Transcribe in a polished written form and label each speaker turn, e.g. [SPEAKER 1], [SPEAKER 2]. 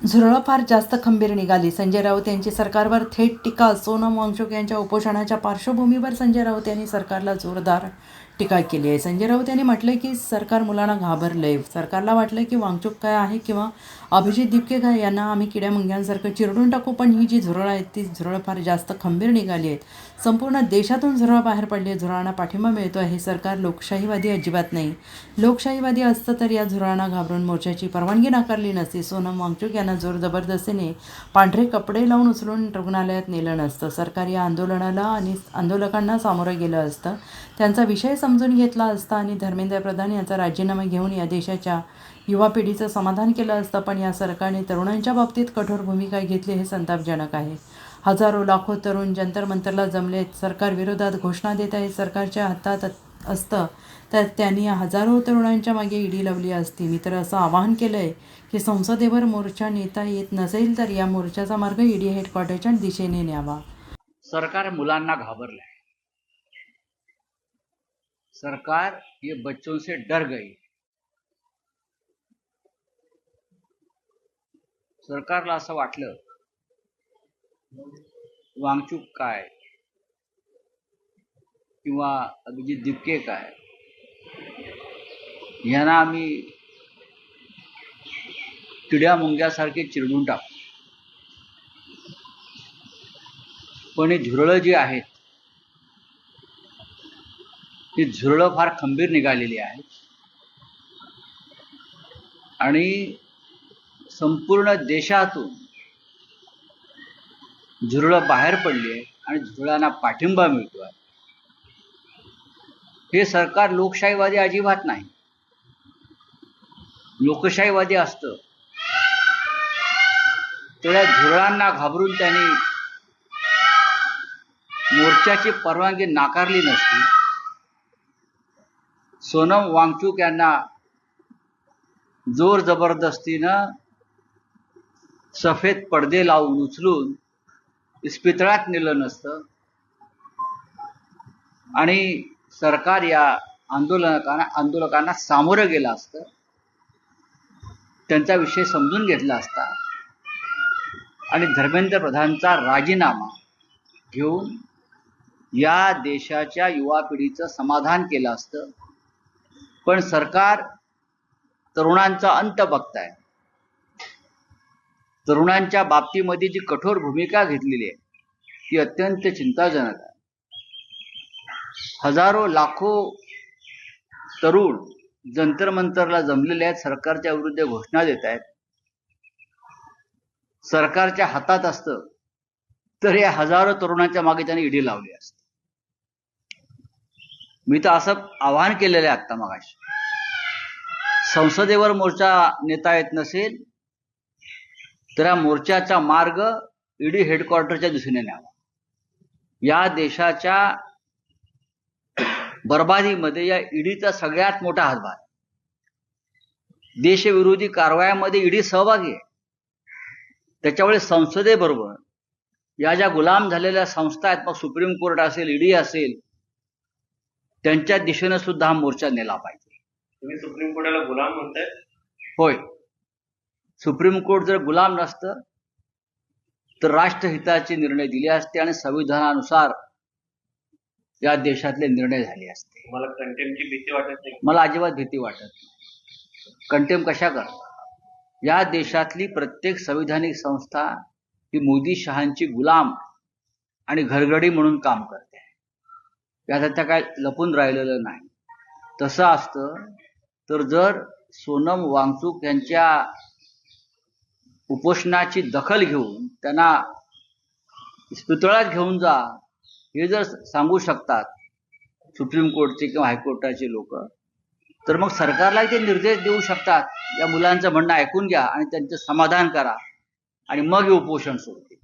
[SPEAKER 1] झुरळं फार जास्त खंबीर निघाली. संजय राऊत यांची सरकारवर थेट टीका. सोनम वांगचुक यांच्या उपोषणाच्या पार्श्वभूमीवर संजय राऊत यांनी सरकारला जोरदार टीका केली आहे. संजय राऊत यांनी म्हटलं की सरकार मुलांना घाबरलंय. सरकारला वाटलं की वांगचुक काय आहे किंवा अभिजित दिपके काय यांना आम्ही किड्या मुंग्यांसारखं चिरडून टाकू, पण ही जी झुरळं आहेत ती झुरळं फार जास्त खंबीर निघाली आहेत. संपूर्ण देशातून झुरळ बाहेर पडली आहे. झुरळांना पाठिंबा मिळतो आहे. हे सरकार लोकशाहीवादी अजिबात नाही. लोकशाहीवादी असतं तर या झुरळांना घाबरून मोर्चाची परवानगी नाकारली नसती. सोनम वांगचुक यांना जोर जबरदस्तीने पांढरे कपडे लावून उचलून रुग्णालयात नेलं नसतं. सरकार या आंदोलनाला आणि आंदोलकांना सामोरं गेलं असतं, त्यांचा विषय समजून घेतला असता आणि धर्मेंद्र प्रधान यांचा राजीनामा घेऊन या देशाच्या युवा पिढीचं समाधान केलं असतं. पण या सरकारने तरुणांच्या बाबतीत कठोर भूमिका घेतली हे संतापजनक आहे. हजारो लाखो तरुण जंतर मंतरला जमलेत. सरकार विरोधात घोषणा देत आहेत. सरकारच्या हातात असतं तर त्यांनी या हजारो तरुणांच्या मागे ईडी लावली असती. मी तर असं आवाहन केलं आहे की संसदेवर मोर्चा नेता येत नसेल तर या मोर्चाचा मार्ग ईडी हेडक्वार्टरच्या दिशेने न्यावा.
[SPEAKER 2] सरकार मुलांना घाबरलंय. सरकार ये बच्चों से डर गई. सरकारला असं वाटलं वांगचुक काय किंवा अभिजित दिपके काय यांना आम्ही किड्या मुंग्यासारखे चिरडून टाकू. पण ही झुरळं जी आहेत ती झुरळं फार खंबीर निघालेली आहेत आणि संपूर्ण देशातून झुरळं बाहेर पडली आहे आणि झुरळांना पाठिंबा मिळतो आहे. हे सरकार लोकशाहीवादी अजिबात नाही. लोकशाहीवादी असतं तर या झुरळांना घाबरून त्यांनी मोर्चाची परवानगी नाकारली नसती. सोनम वांगचुक यांना जोर जबरदस्तीनं सफेद पडदे लावून उचलून इस्पितळात नेलं नसतं आणि सरकार या आंदोलकांना सामोरं गेलं असतं, त्यांचा विषय समजून घेतला असता आणि धर्मेंद्र प्रधानचा राजीनामा घेऊन या देशाच्या युवा पिढीचं समाधान केलं असतं. पण सरकार तरुणांचा अंत बघताय. तरुणांच्या बाबतीमध्ये जी कठोर भूमिका घेतलेली आहे ती अत्यंत चिंताजनक आहे. हजारो लाखो तरुण जंतर मंतरला जमलेले आहेत. सरकारच्या विरुद्ध घोषणा देत आहेत. सरकारच्या हातात असतं तर या हजारो तरुणांच्या मागे त्यांनी ईडी लावली असते. मी तर असं आवाहन केलेलं आहे आत्ता मगाशी, संसदेवर मोर्चा नेता येत नसेल तर या मोर्चाचा मार्ग ईडी हेडक्वार्टरच्या दिशेने न्यावा. या देशाच्या बर्बादीमध्ये या ईडीचा सगळ्यात मोठा हातभार. देशविरोधी कारवायांमध्ये ईडी सहभागी आहे. त्याच्यामुळे संसदेबरोबर या ज्या गुलाम झालेल्या संस्था आहेत, मग सुप्रीम कोर्ट असेल, ईडी असेल, त्यांच्या दिशेनं सुद्धा हा मोर्चा नेला पाहिजे.
[SPEAKER 3] तुम्ही सुप्रीम कोर्टाला गुलाम म्हणताय?
[SPEAKER 2] होय. सुप्रीम कोर्ट जर गुलाम नसतं तर राष्ट्रहिताचे निर्णय दिले असते आणि संविधानानुसार या देशातले निर्णय झाले असते.
[SPEAKER 3] मला कंटेम्पची भीती वाटत नाही?
[SPEAKER 2] मला अजिबात भीती वाटत नाही. कंटेम कशा करता? या देशातली प्रत्येक संविधानिक संस्था ही मोदी शहांची गुलाम आणि घरगडी म्हणून काम करते. यात त्या काय लपून राहिलेलं नाही. तसं असतं तर जर सोनम वांगचुक यांच्या उपोषणाची दखल घेऊन त्यांना इस्पितळात घेऊन जा हे जर सांगू शकतात सुप्रीम कोर्टचे किंवा हायकोर्टाचे लोक, तर मग सरकारलाही ते निर्देश देऊ शकतात. या मुलांचं म्हणणं ऐकून घ्या आणि त्यांचं समाधान करा आणि मग हे उपोषण सोडतील.